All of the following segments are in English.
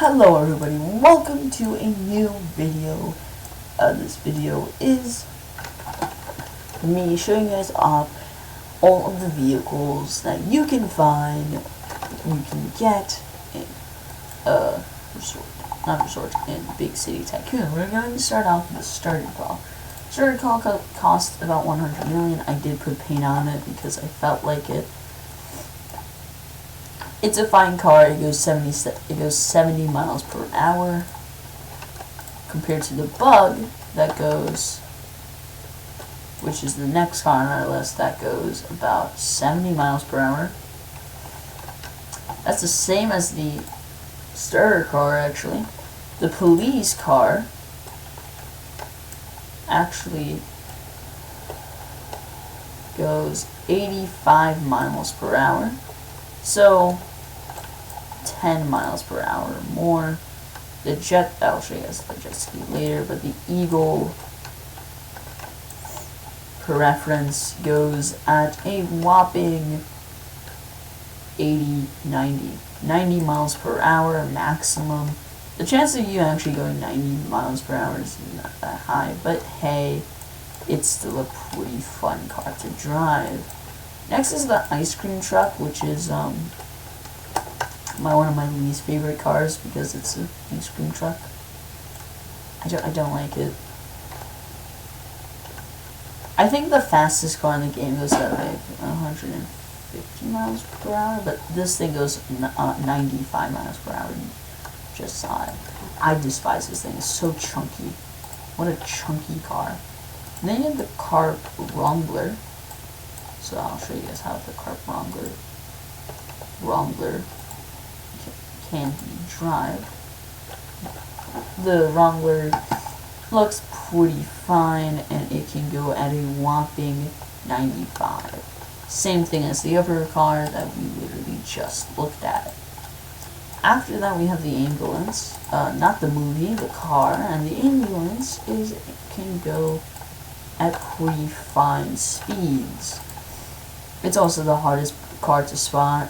Hello everybody, welcome to a new video. This video is me showing you guys off all of the vehicles that you can find, you can get in in Big City Tycoon. We're going to start off with the starter car. Starter car cost about 100 million. I did put paint on it because I felt like it. It's a fine car. It goes 70 miles per hour compared to the Bug that goes, which is the next car on our list, that goes about 70 miles per hour. That's the same as the starter car actually. The police car actually goes 85 miles per hour. So 10 miles per hour more. The jet, I'll show you guys the jet ski later, but the Eagle, per reference, goes at a whopping 90 miles per hour maximum. The chance of you actually going 90 miles per hour is not that high, but hey, it's still a pretty fun car to drive. Next is the ice cream truck, which is one of my least favorite cars because it's an ice cream truck. I don't like it. I think the fastest car in the game goes at like 150 miles per hour, but this thing goes 95 miles per hour. Just saw it. I despise this thing. It's so chunky. What a chunky car. And then you have the car Wrangler. So I'll show you guys how the car Wrangler can be drive. The Wrangler looks pretty fine, and it can go at a whopping 95. Same thing as the other car that we literally just looked at. After that, we have the ambulance. Not the movie, the car, and the ambulance can go at pretty fine speeds. It's also the hardest car to spawn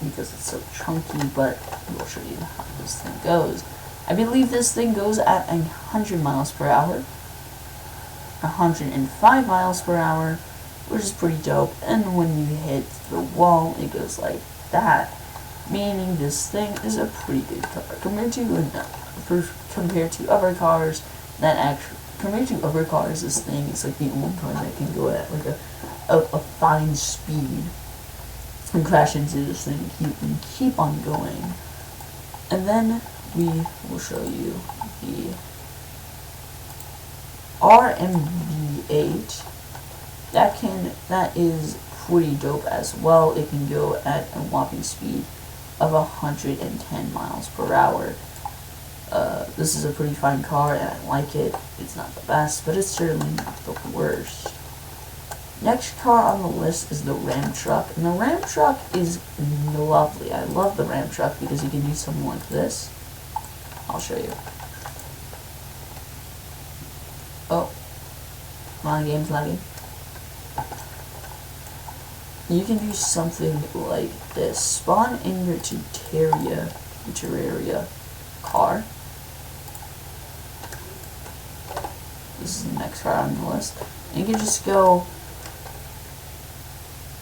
because it's so chunky, but we'll show you how this thing goes. I believe this thing goes at 100 miles per hour, 105 miles per hour, which is pretty dope, and when you hit the wall, it goes like that, meaning this thing is a pretty good car compared to other cars that actually. Compared to other cars, this thing is like the only car that can go at like a fine speed and crash into this thing and keep on going. And then we will show you the RMV8. That is pretty dope as well. It can go at a whopping speed of 110 miles per hour. This is a pretty fine car, and I like it. It's not the best, but it's certainly not the worst. Next car on the list is the Ram truck, and the Ram truck is lovely. I love the Ram truck because you can do something like this. I'll show you. Oh, my game's lagging. You can do something like this. Spawn in your Terraria car. This is the next car on the list. And you can just go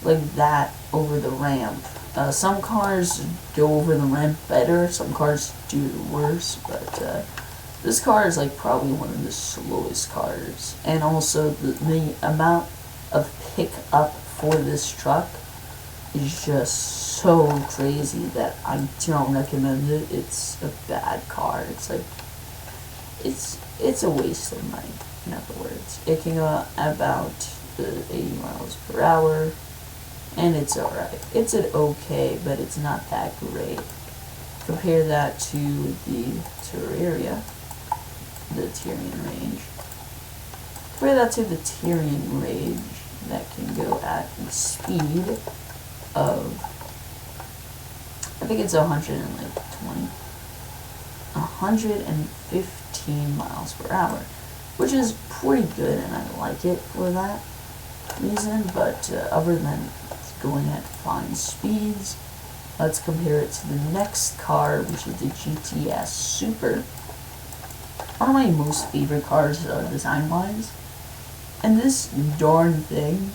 like that over the ramp. Some cars go over the ramp better, some cars do worse, but this car is like probably one of the slowest cars. And also the amount of pickup for this truck is just so crazy that I don't recommend it. It's a bad car. It's like it's a waste of money, in other words. It can go about 80 miles per hour, and it's alright. It's an okay, but it's not that great. Compare that to the Terraria, the Tyrian range. Compare that to the Tyrian range that can go at a speed of, I think it's 115 miles per hour, which is pretty good, and I like it for that reason. But other than going at fine speeds, let's compare it to the next car, which is the GTS Super. One of my most favorite cars design-wise. And this darn thing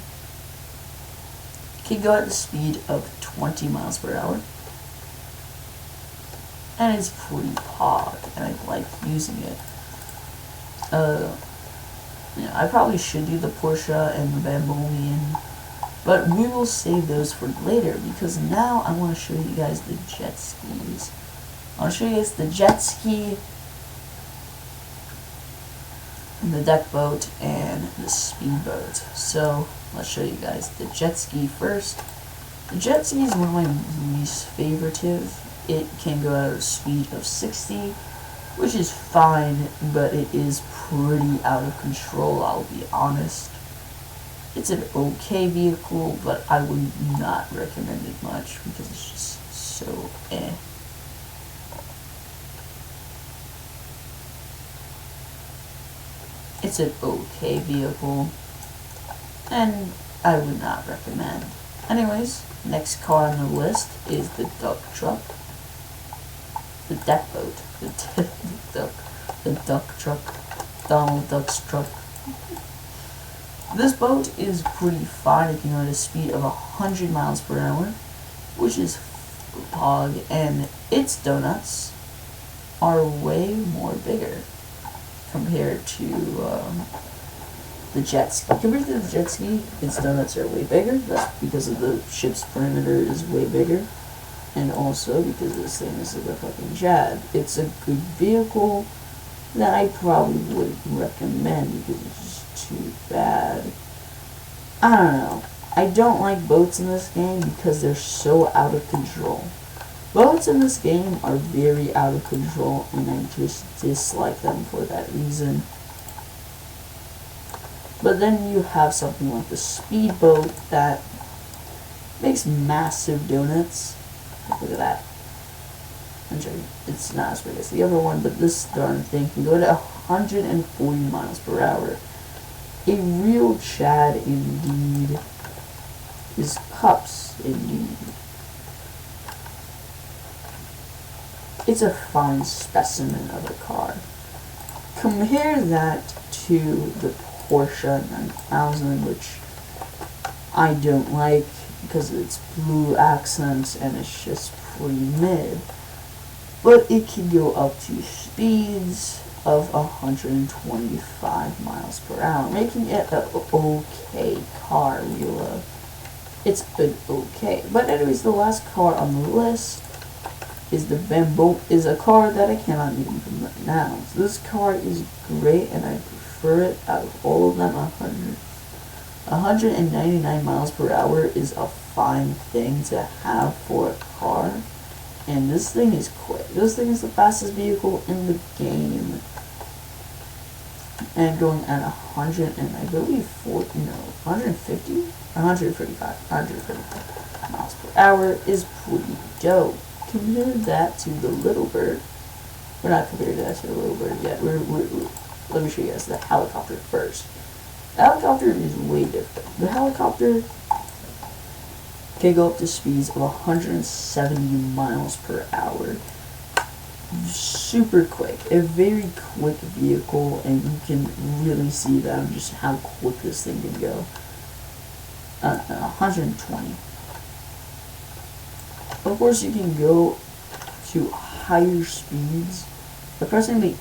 can go at the speed of 20 miles per hour. And it's pretty pog, and I like using it. I probably should do the Porsche and the Bambolian, but we will save those for later, because now I want to show you guys the jet skis. I want to show you guys the jet ski, and the deck boat, and the speedboat. So let's show you guys the jet ski first. The jet ski is one of my least favoritive. It can go at a speed of 60, which is fine, but it is pretty out of control, I'll be honest. It's an okay vehicle, but I would not recommend it much because it's just so eh. It's an okay vehicle, and I would not recommend. Anyways, next car on the list is the duck truck. The deck boat. The duck truck. Donald Duck's truck. This boat is pretty fine. It can go at a speed of 100 miles per hour, which is pog, and its donuts are way more bigger compared to the jet ski. Compared to the jet ski, its donuts are way bigger. That's because of the ship's perimeter is way bigger, and also because this thing is like a fucking jet. It's a good vehicle that I probably wouldn't recommend because it's just too bad. I don't know. I don't like boats in this game because they're so out of control. Boats in this game are very out of control, and I just dislike them for that reason. But then you have something like the speedboat that makes massive donuts. Look at that. It's not as big as the other one, but this darn thing can go to 140 miles per hour. A real Chad indeed. Is pups indeed. It's a fine specimen of a car. Compare that to the Porsche 9000, which I don't like because of its blue accents and it's just pretty mid. But it can go up to speeds of 125 miles per hour, making it an okay car, it's an okay. But anyways, the last car on the list is the Bamboo, is a car that I cannot name from right now. So this car is great, and I prefer it out of all of them. 199 miles per hour is a fine thing to have for a car. And this thing is quick. This thing is the fastest vehicle in the game. And going at 100 and I believe 150? 135 miles per hour is pretty dope. Compare that to the Little Bird. We're not comparing that to the Little Bird yet. Let me show you guys the helicopter first. The helicopter is way different. The helicopter can go up to speeds of 170 miles per hour. Super quick. A very quick vehicle, and you can really see that on just how quick this thing can go. 120. Of course, you can go to higher speeds by pressing the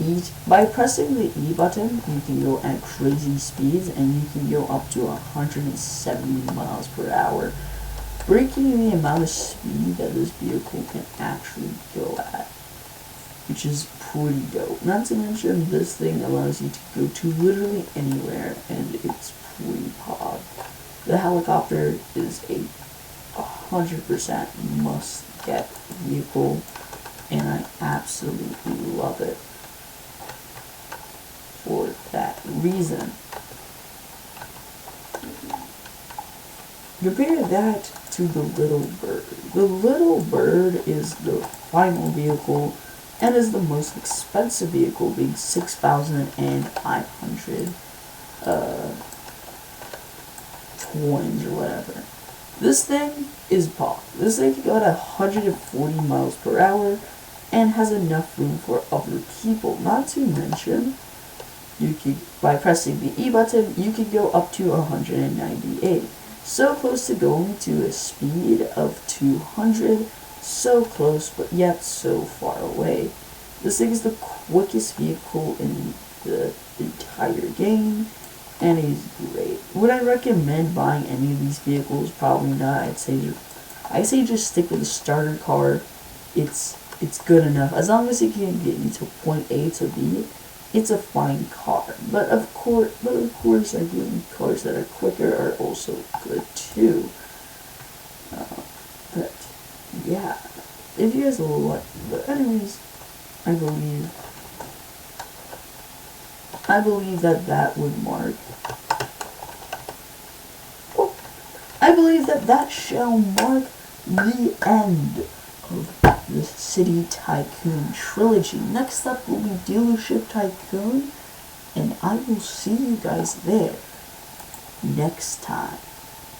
E button. You can go at crazy speeds, and you can go up to 170 miles per hour, breaking the amount of speed that this vehicle can actually go at, which is pretty dope. Not to mention, this thing allows you to go to literally anywhere, and it's pretty pog. The helicopter is a 100% must-get vehicle, and I absolutely love it for that reason. Compare that to the Little Bird. The Little Bird is the final vehicle and is the most expensive vehicle, being 6,500 coins or whatever. This thing is Paul. This thing can go at 140 miles per hour and has enough room for other people. Not to mention, you could, by pressing the E button, you can go up to 198. So close to going to a speed of 200. So close, but yet so far away. This thing is the quickest vehicle in the entire game, and it is great. Would I recommend buying any of these vehicles? Probably not. I'd say just stick with the starter car. It's good enough. As long as it can get you to point A to B, it's a fine car. But of course, I believe cars that are quicker are also good too. But yeah, if you guys like, but anyways, I believe that would mark. Oh, I believe that shall mark the end of the City Tycoon trilogy. Next up will be Dealership Tycoon, and I will see you guys there next time.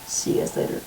See you guys later.